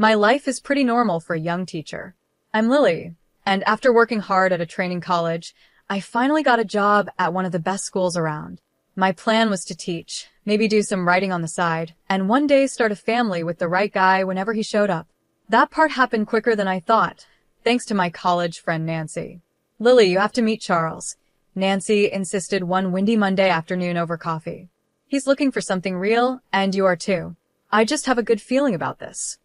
My life is pretty normal for a young teacher. I'm Lily, and after working hard at a training college, I finally got a job at one of the best schools around. My plan was to teach, maybe do some writing on the side, and one day start a family with the right guy whenever he showed up. That part happened quicker than I thought, thanks to my college friend Nancy. Lily, you have to meet Charles. Nancy insisted one windy Monday afternoon over coffee. He's looking for something real, and you are too. I just have a good feeling about this.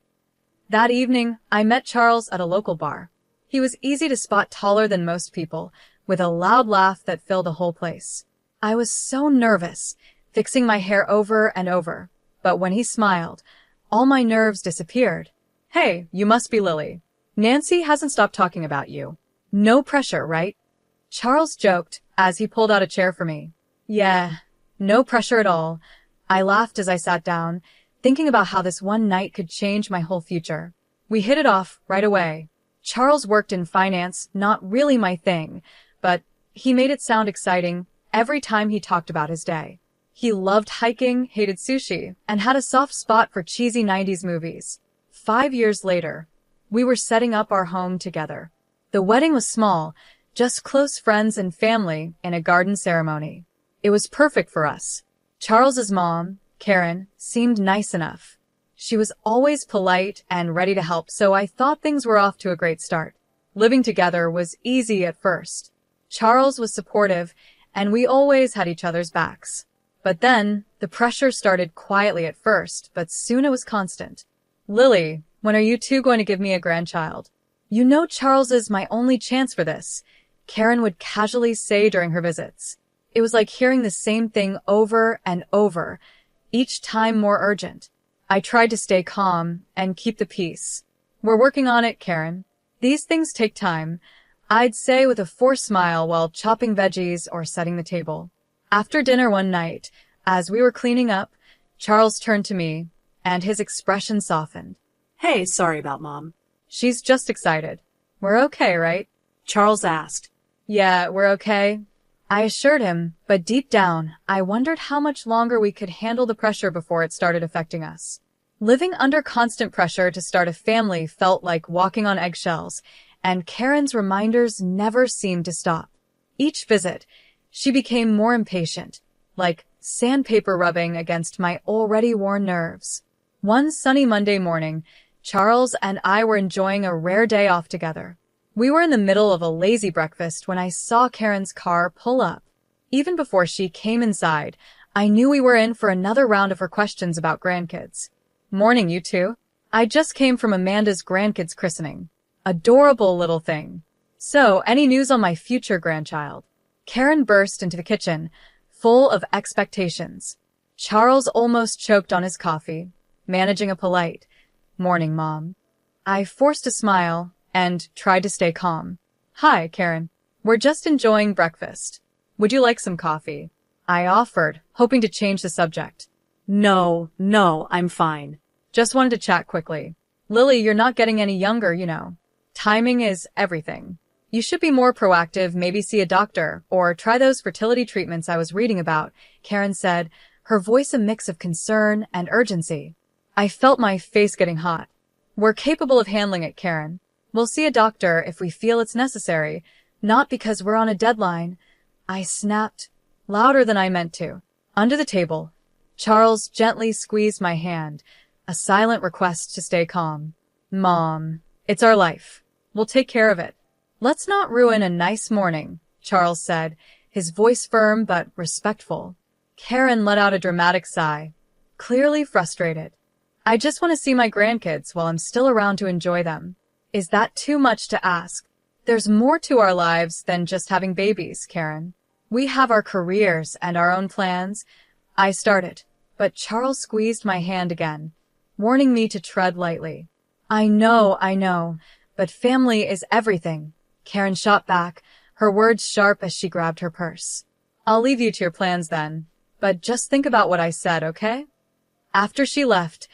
That evening, I met Charles at a local bar. He was easy to spot, taller than most people, with a loud laugh that filled the whole place. I was so nervous, fixing my hair over and over, but when he smiled, all my nerves disappeared. Hey, you must be Lily. Nancy hasn't stopped talking about you. No pressure, right? Charles joked as he pulled out a chair for me. Yeah, no pressure at all. I laughed as I sat down, thinking about how this one night could change my whole future. We hit it off right away. Charles worked in finance, not really my thing, but he made it sound exciting every time he talked about his day. He loved hiking, hated sushi, and had a soft spot for cheesy 90s movies. 5 years later, we were setting up our home together. The wedding was small, just close friends and family in a garden ceremony. It was perfect for us. Charles's mom, Karen, seemed nice enough. She was always polite and ready to help, so I thought things were off to a great start. Living together was easy at first. Charles was supportive, and we always had each other's backs. But then, the pressure started quietly at first, but soon it was constant. Lily, when are you two going to give me a grandchild? You know Charles is my only chance for this, Karen would casually say during her visits. It was like hearing the same thing over and over, each time more urgent. I tried to stay calm and keep the peace. We're working on it, Karen. These things take time, I'd say with a forced smile while chopping veggies or setting the table. After dinner one night, as we were cleaning up, Charles turned to me, and his expression softened. Hey, sorry about Mom. She's just excited. We're okay, right? Charles asked. Yeah, we're okay. I assured him, but deep down, I wondered how much longer we could handle the pressure before it started affecting us. Living under constant pressure to start a family felt like walking on eggshells, and Karen's reminders never seemed to stop. Each visit, she became more impatient, like sandpaper rubbing against my already worn nerves. One sunny Monday morning, Charles and I were enjoying a rare day off together. We were in the middle of a lazy breakfast when I saw Karen's car pull up. Even before she came inside, I knew we were in for another round of her questions about grandkids. Morning, you two. I just came from Amanda's grandkids' christening. Adorable little thing. So, any news on my future grandchild? Karen burst into the kitchen, full of expectations. Charles almost choked on his coffee, managing a polite, "Morning, Mom." I forced a smile and tried to stay calm. Hi, Karen. We're just enjoying breakfast. Would you like some coffee? I offered, hoping to change the subject. No, I'm fine. Just wanted to chat quickly. Lily, you're not getting any younger, you know. Timing is everything. You should be more proactive, maybe see a doctor, or try those fertility treatments I was reading about, Karen said, her voice a mix of concern and urgency. I felt my face getting hot. We're capable of handling it, Karen. We'll see a doctor if we feel it's necessary, not because we're on a deadline. I snapped, louder than I meant to. Under the table, Charles gently squeezed my hand, a silent request to stay calm. Mom, it's our life. We'll take care of it. Let's not ruin a nice morning, Charles said, his voice firm but respectful. Karen let out a dramatic sigh, clearly frustrated. I just want to see my grandkids while I'm still around to enjoy them. Is that too much to ask? There's more to our lives than just having babies, Karen. We have our careers and our own plans. I started, but Charles squeezed my hand again, warning me to tread lightly. I know, but family is everything. Karen shot back, her words sharp as she grabbed her purse. I'll leave you to your plans then, but just think about what I said, okay? After she left,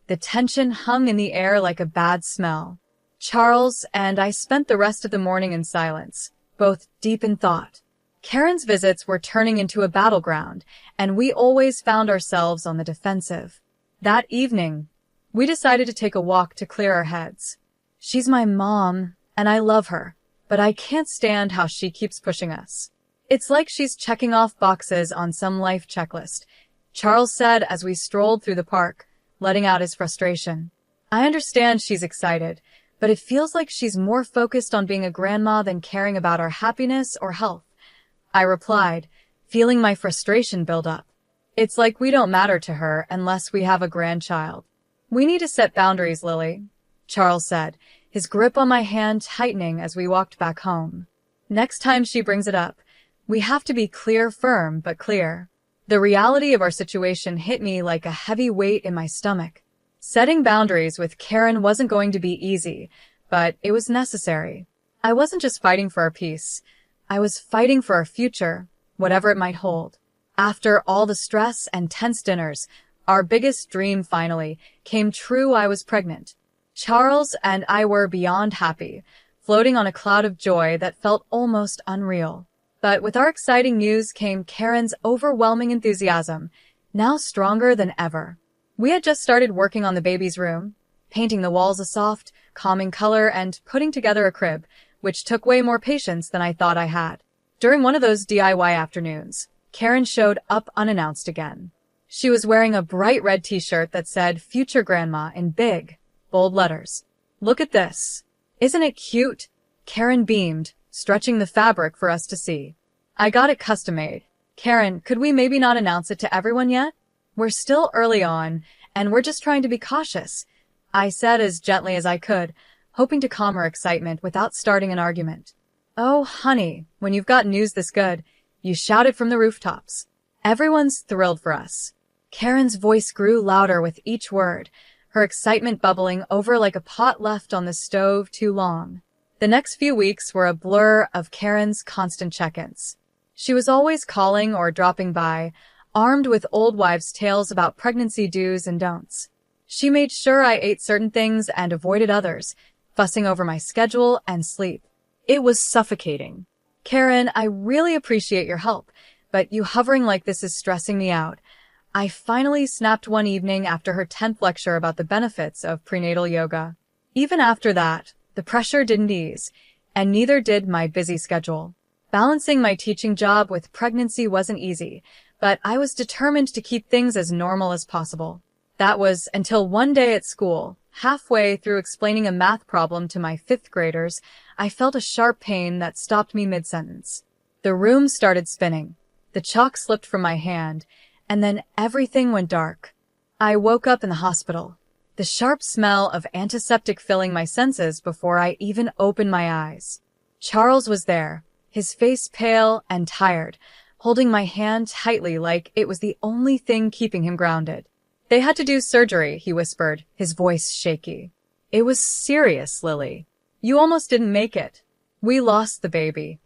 the tension hung in the air like a bad smell. Charles and I spent the rest of the morning in silence, both deep in thought. Karen's visits were turning into a battleground, and we always found ourselves on the defensive. That evening, We decided to take a walk to clear our heads. She's my mom, and I love her, but I can't stand how she keeps pushing us. It's like she's checking off boxes on some life checklist, Charles said as we strolled through the park, letting out his frustration. I understand she's excited, but it feels like she's more focused on being a grandma than caring about our happiness or health. I replied, feeling my frustration build up. It's like we don't matter to her unless we have a grandchild. We need to set boundaries, Lily, Charles said, his grip on my hand tightening as we walked back home. Next time she brings it up, we have to be clear, firm, but clear. The reality of our situation hit me like a heavy weight in my stomach. Setting boundaries with Karen wasn't going to be easy, but it was necessary. I wasn't just fighting for our peace. I was fighting for our future, whatever it might hold. After all the stress and tense dinners, our biggest dream finally came true. I was pregnant. Charles and I were beyond happy, floating on a cloud of joy that felt almost unreal. But with our exciting news came Karen's overwhelming enthusiasm, now stronger than ever. We had just started working on the baby's room, painting the walls a soft, calming color and putting together a crib, which took way more patience than I thought I had. During one of those DIY afternoons, Karen showed up unannounced again. She was wearing a bright red t-shirt that said Future Grandma in big, bold letters. Look at this. Isn't it cute? Karen beamed, stretching the fabric for us to see. I got it custom made. Karen, could we maybe not announce it to everyone yet? We're still early on, and we're just trying to be cautious, I said as gently as I could, hoping to calm her excitement without starting an argument. Oh, honey, when you've got news this good, you shout it from the rooftops. Everyone's thrilled for us. Karen's voice grew louder with each word, her excitement bubbling over like a pot left on the stove too long. The next few weeks were a blur of Karen's constant check-ins. She was always calling or dropping by, armed with old wives' tales about pregnancy do's and don'ts. She made sure I ate certain things and avoided others, fussing over my schedule and sleep. It was suffocating. Karen, I really appreciate your help, but you hovering like this is stressing me out. I finally snapped one evening after her 10th lecture about the benefits of prenatal yoga. Even after that, the pressure didn't ease, and neither did my busy schedule. Balancing my teaching job with pregnancy wasn't easy, but I was determined to keep things as normal as possible. That was until one day at school, halfway through explaining a math problem to my 5th graders, I felt a sharp pain that stopped me mid-sentence. The room started spinning. The chalk slipped from my hand, and then everything went dark. I woke up in the hospital, the sharp smell of antiseptic filling my senses before I even opened my eyes. Charles was there, his face pale and tired, holding my hand tightly like it was the only thing keeping him grounded. They had to do surgery, he whispered, his voice shaky. It was serious, Lily. You almost didn't make it. We lost the baby.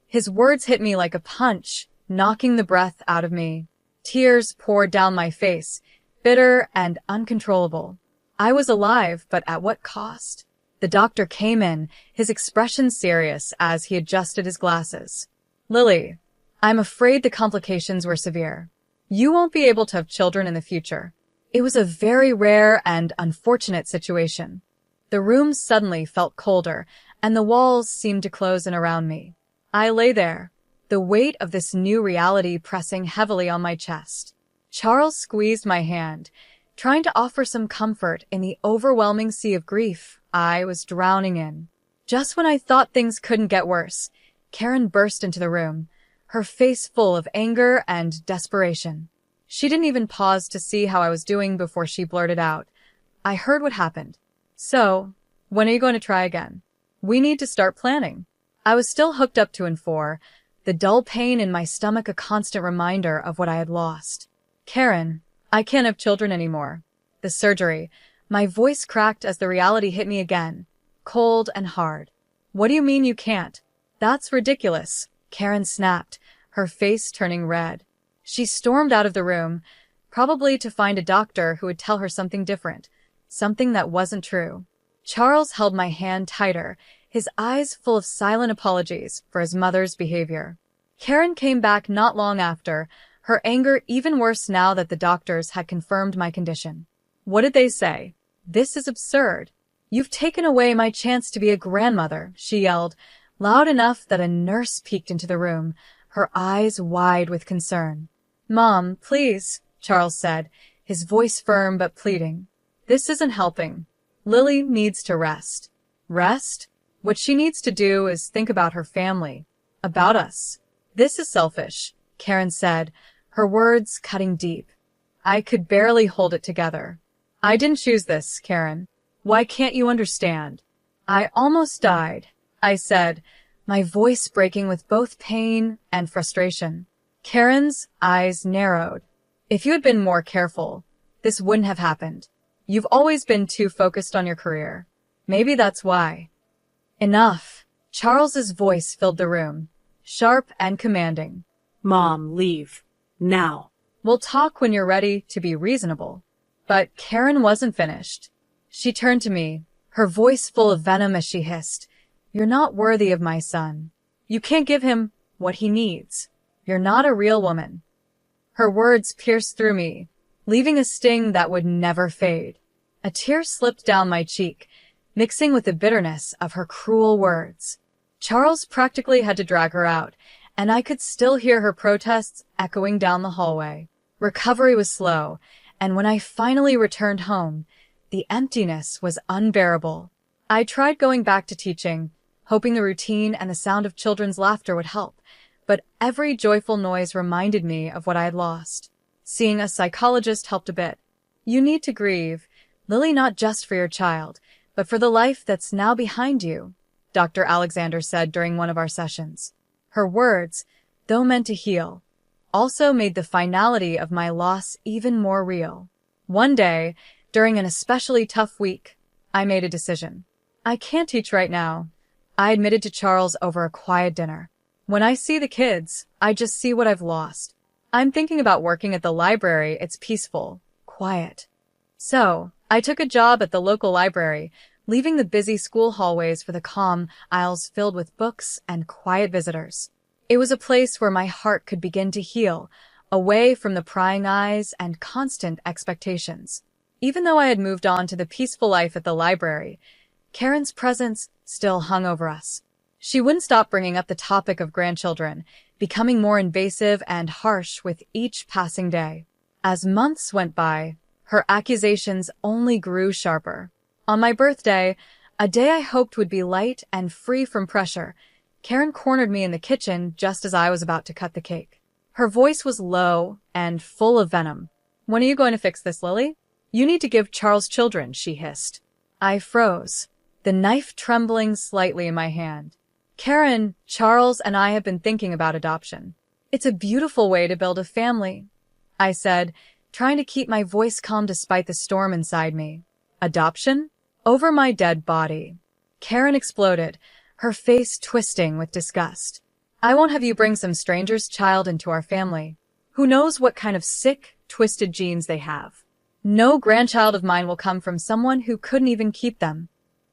His words hit me like a punch, knocking the breath out of me. Tears poured down my face, bitter and uncontrollable. I was alive, but at what cost? The doctor came in, his expression serious as he adjusted his glasses. Lily, I'm afraid the complications were severe. You won't be able to have children in the future. It was a very rare and unfortunate situation. The room suddenly felt colder, and the walls seemed to close in around me. I lay there, the weight of this new reality pressing heavily on my chest. Charles squeezed my hand, trying to offer some comfort in the overwhelming sea of grief I was drowning in. Just when I thought things couldn't get worse, Karen burst into the room, her face full of anger and desperation. She didn't even pause to see how I was doing before she blurted out, I heard what happened. So, when are you going to try again? We need to start planning. I was still hooked up to N4, the dull pain in my stomach a constant reminder of what I had lost. Karen, I can't have children anymore. The surgery. My voice cracked as the reality hit me again, cold and hard. What do you mean you can't? That's ridiculous, Karen snapped, her face turning red. She stormed out of the room, probably to find a doctor who would tell her something different, something that wasn't true. Charles held my hand tighter, his eyes full of silent apologies for his mother's behavior. Karen came back not long after, her anger even worse now that the doctors had confirmed my condition. What did they say? This is absurd. You've taken away my chance to be a grandmother, she yelled, loud enough that a nurse peeked into the room, her eyes wide with concern. Mom, please, Charles said, his voice firm but pleading. This isn't helping. Lily needs to rest. Rest? What she needs to do is think about her family. About us. This is selfish, Karen said, her words cutting deep. I could barely hold it together. I didn't choose this, Karen. Why can't you understand? I almost died, I said, my voice breaking with both pain and frustration. Karen's eyes narrowed. If you had been more careful, this wouldn't have happened. You've always been too focused on your career. Maybe that's why. Enough. Charles's voice filled the room, sharp and commanding. Mom, leave. Now. We'll talk when you're ready to be reasonable. But Karen wasn't finished. She turned to me, her voice full of venom as she hissed, You're not worthy of my son. You can't give him what he needs. You're not a real woman. Her words pierced through me, leaving a sting that would never fade. A tear slipped down my cheek, mixing with the bitterness of her cruel words. Charles practically had to drag her out, and I could still hear her protests echoing down the hallway. Recovery was slow, and when I finally returned home, the emptiness was unbearable. I tried going back to teaching, hoping the routine and the sound of children's laughter would help, but every joyful noise reminded me of what I had lost. Seeing a psychologist helped a bit. You need to grieve, Lily, not just for your child, but for the life that's now behind you, Dr. Alexander said during one of our sessions. Her words, though meant to heal, also made the finality of my loss even more real. One day, during an especially tough week, I made a decision. I can't teach right now, I admitted to Charles over a quiet dinner. When I see the kids, I just see what I've lost. I'm thinking about working at the library. It's peaceful, quiet. So, I took a job at the local library, leaving the busy school hallways for the calm aisles filled with books and quiet visitors. It was a place where my heart could begin to heal, away from the prying eyes and constant expectations. Even though I had moved on to the peaceful life at the library, Karen's presence still hung over us. She wouldn't stop bringing up the topic of grandchildren, becoming more invasive and harsh with each passing day. As months went by, her accusations only grew sharper. On my birthday, a day I hoped would be light and free from pressure, Karen cornered me in the kitchen just as I was about to cut the cake. Her voice was low and full of venom. When are you going to fix this, Lily? You need to give Charles children, she hissed. I froze, the knife trembling slightly in my hand. Karen, Charles and I have been thinking about adoption. It's a beautiful way to build a family, I said, trying to keep my voice calm despite the storm inside me. Adoption? Over my dead body. Karen exploded, her face twisting with disgust. I won't have you bring some stranger's child into our family. Who knows what kind of sick, twisted genes they have. No grandchild of mine will come from someone who couldn't even keep them.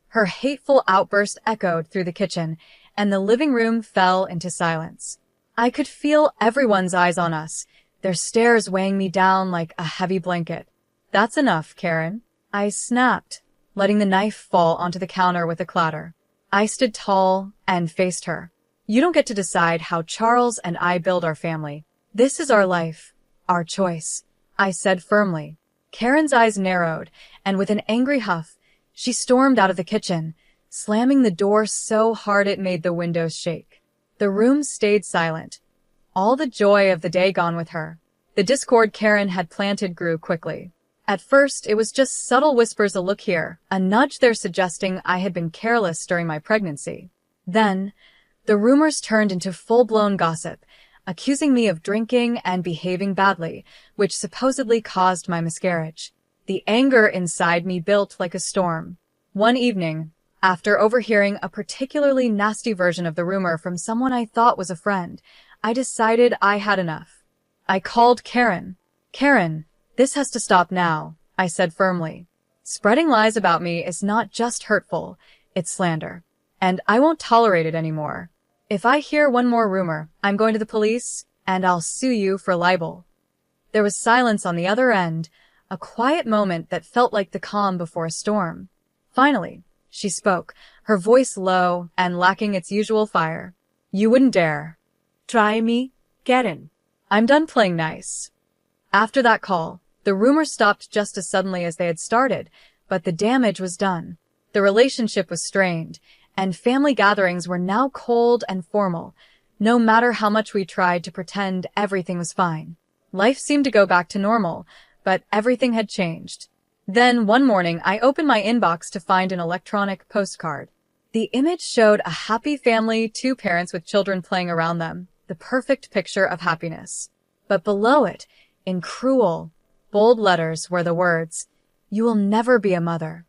Her hateful outburst echoed through the kitchen, and the living room fell into silence. I could feel everyone's eyes on us, their stares weighing me down like a heavy blanket. That's enough, Karen, I snapped, letting the knife fall onto the counter with a clatter. I stood tall and faced her. You don't get to decide how Charles and I build our family. This is our life, our choice, I said firmly. Karen's eyes narrowed, and with an angry huff, she stormed out of the kitchen, slamming the door so hard it made the windows shake. The room stayed silent, all the joy of the day gone with her. The discord Karen had planted grew quickly. At first, it was just subtle whispers, a look here, a nudge there suggesting I had been careless during my pregnancy. Then, the rumors turned into full-blown gossip, accusing me of drinking and behaving badly, which supposedly caused my miscarriage. The anger inside me built like a storm. One evening, after overhearing a particularly nasty version of the rumor from someone I thought was a friend, I decided I had enough. I called Karen. Karen, this has to stop now, I said firmly. Spreading lies about me is not just hurtful, it's slander. And I won't tolerate it anymore. If I hear one more rumor, I'm going to the police, and I'll sue you for libel. There was silence on the other end, a quiet moment that felt like the calm before a storm. Finally, she spoke, her voice low and lacking its usual fire. "You wouldn't dare." Try me, Karen. "I'm done playing nice." After that call, the rumors stopped just as suddenly as they had started, but the damage was done. The relationship was strained, and family gatherings were now cold and formal, no matter how much we tried to pretend everything was fine. Life seemed to go back to normal, but everything had changed. Then, one morning, I opened my inbox to find an electronic postcard. The image showed a happy family, 2 parents with children playing around them, the perfect picture of happiness. But below it, in cruel, bold letters, were the words, "You will never be a mother."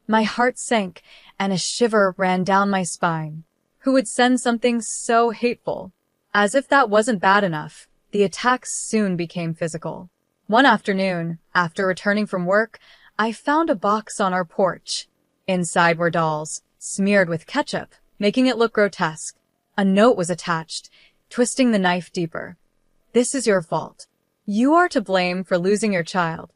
My heart sank, and a shiver ran down my spine. Who would send something so hateful? As if that wasn't bad enough, the attacks soon became physical. One afternoon, after returning from work, I found a box on our porch. Inside were dolls, smeared with ketchup, making it look grotesque. A note was attached, twisting the knife deeper. "This is your fault. You are to blame for losing your child."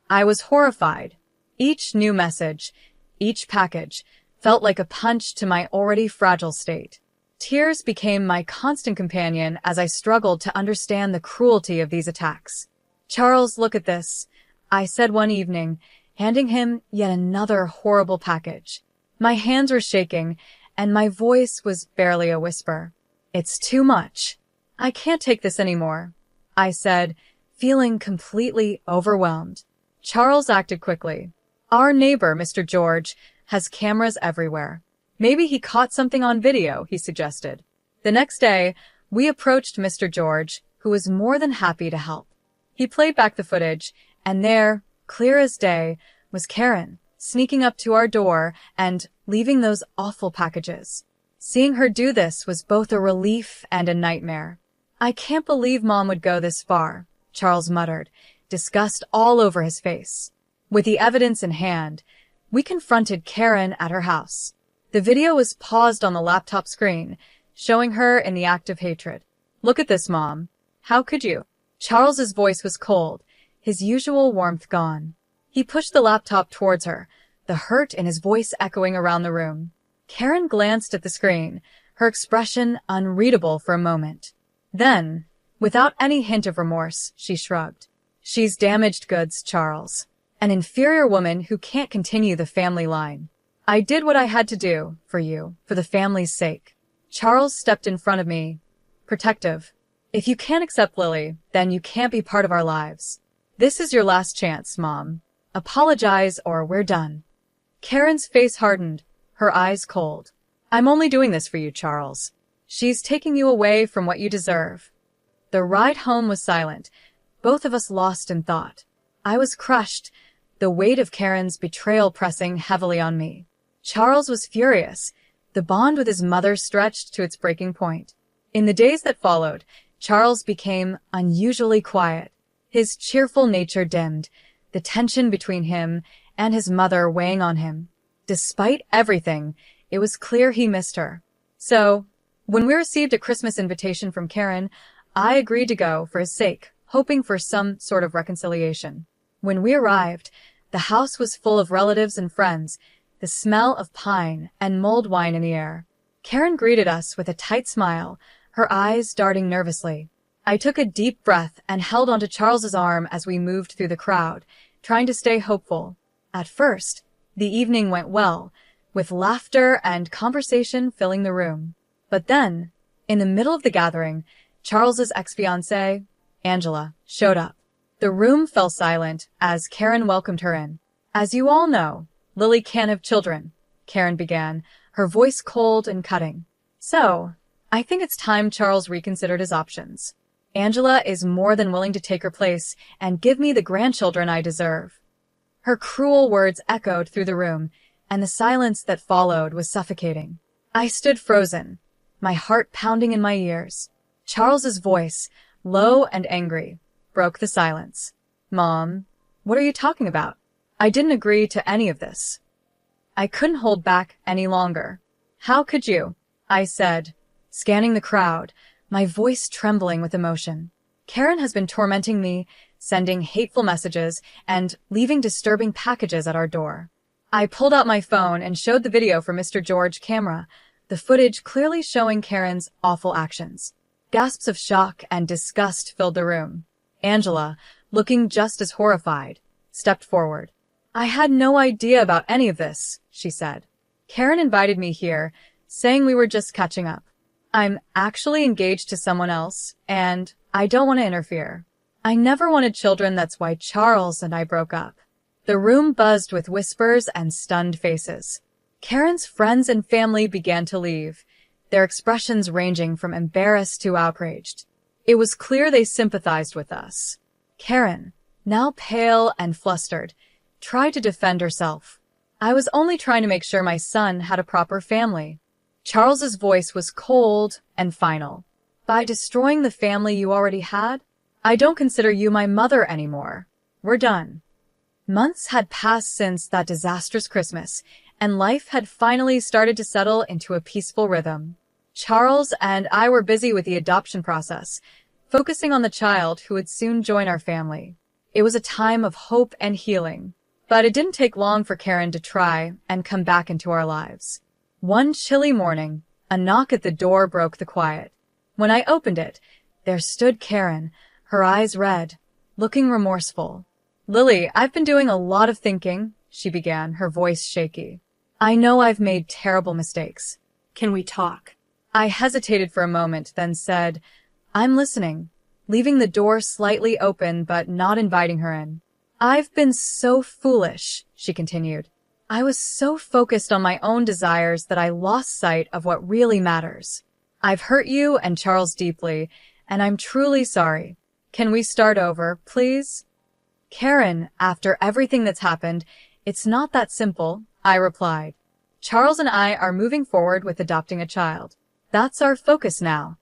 I was horrified. Each new message, each package, felt like a punch to my already fragile state. Tears became my constant companion as I struggled to understand the cruelty of these attacks. "Charles, look at this," I said one evening, handing him yet another horrible package. My hands were shaking, and my voice was barely a whisper. "It's too much. I can't take this anymore," I said, feeling completely overwhelmed. Charles acted quickly. "Our neighbor, Mr. George, has cameras everywhere. Maybe he caught something on video," he suggested. The next day, we approached Mr. George, who was more than happy to help. He played back the footage, and there, clear as day, was Karen, sneaking up to our door and leaving those awful packages. Seeing her do this was both a relief and a nightmare. "I can't believe Mom would go this far," Charles muttered, disgust all over his face. With the evidence in hand, we confronted Karen at her house. The video was paused on the laptop screen, showing her in the act of hatred. "Look at this, Mom. How could you?" Charles's voice was cold, his usual warmth gone. He pushed the laptop towards her, the hurt in his voice echoing around the room. Karen glanced at the screen, her expression unreadable for a moment. Then, without any hint of remorse, she shrugged. "She's damaged goods, Charles. An inferior woman who can't continue the family line. I did what I had to do, for you, for the family's sake." Charles stepped in front of me, protective. "If you can't accept Lily, then you can't be part of our lives. This is your last chance, Mom. Apologize or we're done." Karen's face hardened, her eyes cold. "I'm only doing this for you, Charles. She's taking you away from what you deserve." The ride home was silent, both of us lost in thought. I was crushed, the weight of Karen's betrayal pressing heavily on me. Charles was furious, the bond with his mother stretched to its breaking point. In the days that followed, Charles became unusually quiet. His cheerful nature dimmed, the tension between him and his mother weighing on him. Despite everything, it was clear he missed her. So, when we received a Christmas invitation from Karen, I agreed to go for his sake, hoping for some sort of reconciliation. When we arrived, the house was full of relatives and friends, the smell of pine and mulled wine in the air. Karen greeted us with a tight smile, her eyes darting nervously. I took a deep breath and held onto Charles's arm as we moved through the crowd, trying to stay hopeful. At first, the evening went well, with laughter and conversation filling the room. But then, in the middle of the gathering, Charles's ex-fiancée, Angela, showed up. The room fell silent as Karen welcomed her in. "As you all know, Lily can't have children," Karen began, her voice cold and cutting. "So, I think it's time Charles reconsidered his options. Angela is more than willing to take her place and give me the grandchildren I deserve." Her cruel words echoed through the room, and the silence that followed was suffocating. I stood frozen, my heart pounding in my ears. Charles's voice, low and angry, broke the silence. "Mom, what are you talking about? I didn't agree to any of this." I couldn't hold back any longer. "How could you?" I said, scanning the crowd, my voice trembling with emotion. "Karen has been tormenting me sending hateful messages, and leaving disturbing packages at our door. I pulled out my phone and showed the video from Mr. George's camera, the footage clearly showing Karen's awful actions. Gasps of shock and disgust filled the room. Angela, looking just as horrified, stepped forward. "I had no idea about any of this," she said. "Karen invited me here, saying we were just catching up. I'm actually engaged to someone else, and I don't want to interfere. I never wanted children, that's why Charles and I broke up." The room buzzed with whispers and stunned faces. Karen's friends and family began to leave, their expressions ranging from embarrassed to outraged. It was clear they sympathized with us. Karen, now pale and flustered, tried to defend herself. "I was only trying to make sure my son had a proper family." Charles's voice was cold and final. "By destroying the family you already had, I don't consider you my mother anymore. We're done." Months had passed since that disastrous Christmas, and life had finally started to settle into a peaceful rhythm. Charles and I were busy with the adoption process, focusing on the child who would soon join our family. It was a time of hope and healing, but it didn't take long for Karen to try and come back into our lives. One chilly morning, a knock at the door broke the quiet. When I opened it, there stood Karen, her eyes red, looking remorseful. "Lily, I've been doing a lot of thinking," she began, her voice shaky. "I know I've made terrible mistakes. Can we talk?" I hesitated for a moment, then said, "I'm listening," leaving the door slightly open but not inviting her in. "I've been so foolish," she continued. "I was so focused on my own desires that I lost sight of what really matters. I've hurt you and Charles deeply, and I'm truly sorry. Can we start over, please?" "Karen, after everything that's happened, it's not that simple," I replied. "Charles and I are moving forward with adopting a child. That's our focus now."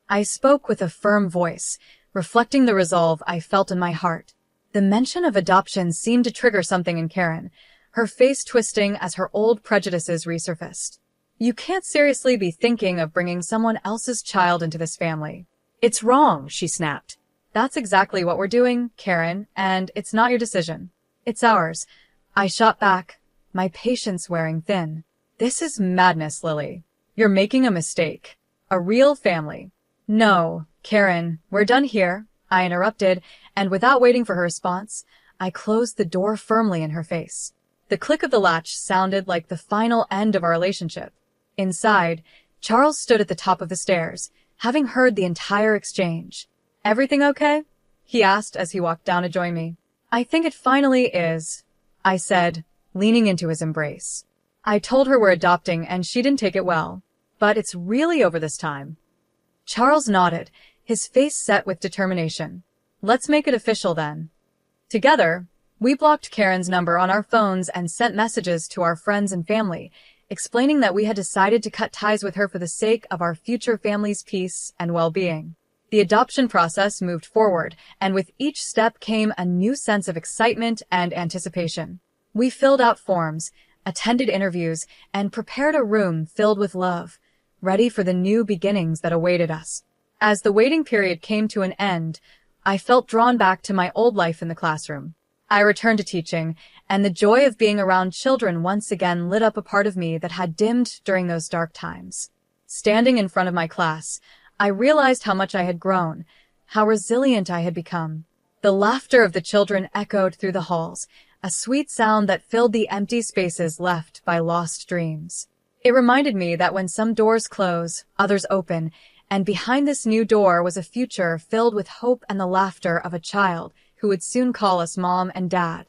I spoke with a firm voice, reflecting the resolve I felt in my heart. The mention of adoption seemed to trigger something in Karen, her face twisting as her old prejudices resurfaced. "You can't seriously be thinking of bringing someone else's child into this family." "It's wrong," she snapped. "That's exactly what we're doing, Karen, and it's not your decision. It's ours," I shot back, my patience wearing thin. "This is madness, Lily. You're making a mistake. A real family." "No, Karen, we're done here," I interrupted, and without waiting for her response, I closed the door firmly in her face. The click of the latch sounded like the final end of our relationship. Inside, Charles stood at the top of the stairs, having heard the entire exchange. "Everything okay?" he asked as he walked down to join me. "I think it finally is," I said, leaning into his embrace. "I told her we're adopting and she didn't take it well, but it's really over this time." Charles nodded, his face set with determination. "Let's make it official then." Together, we blocked Karen's number on our phones and sent messages to our friends and family, explaining that we had decided to cut ties with her for the sake of our future family's peace and well-being. The adoption process moved forward, and with each step came a new sense of excitement and anticipation. We filled out forms, attended interviews, and prepared a room filled with love, ready for the new beginnings that awaited us. As the waiting period came to an end, I felt drawn back to my old life in the classroom. I returned to teaching, and the joy of being around children once again lit up a part of me that had dimmed during those dark times. Standing in front of my class, I realized how much I had grown, how resilient I had become. The laughter of the children echoed through the halls, a sweet sound that filled the empty spaces left by lost dreams. It reminded me that when some doors close, others open, and behind this new door was a future filled with hope and the laughter of a child who would soon call us Mom and Dad.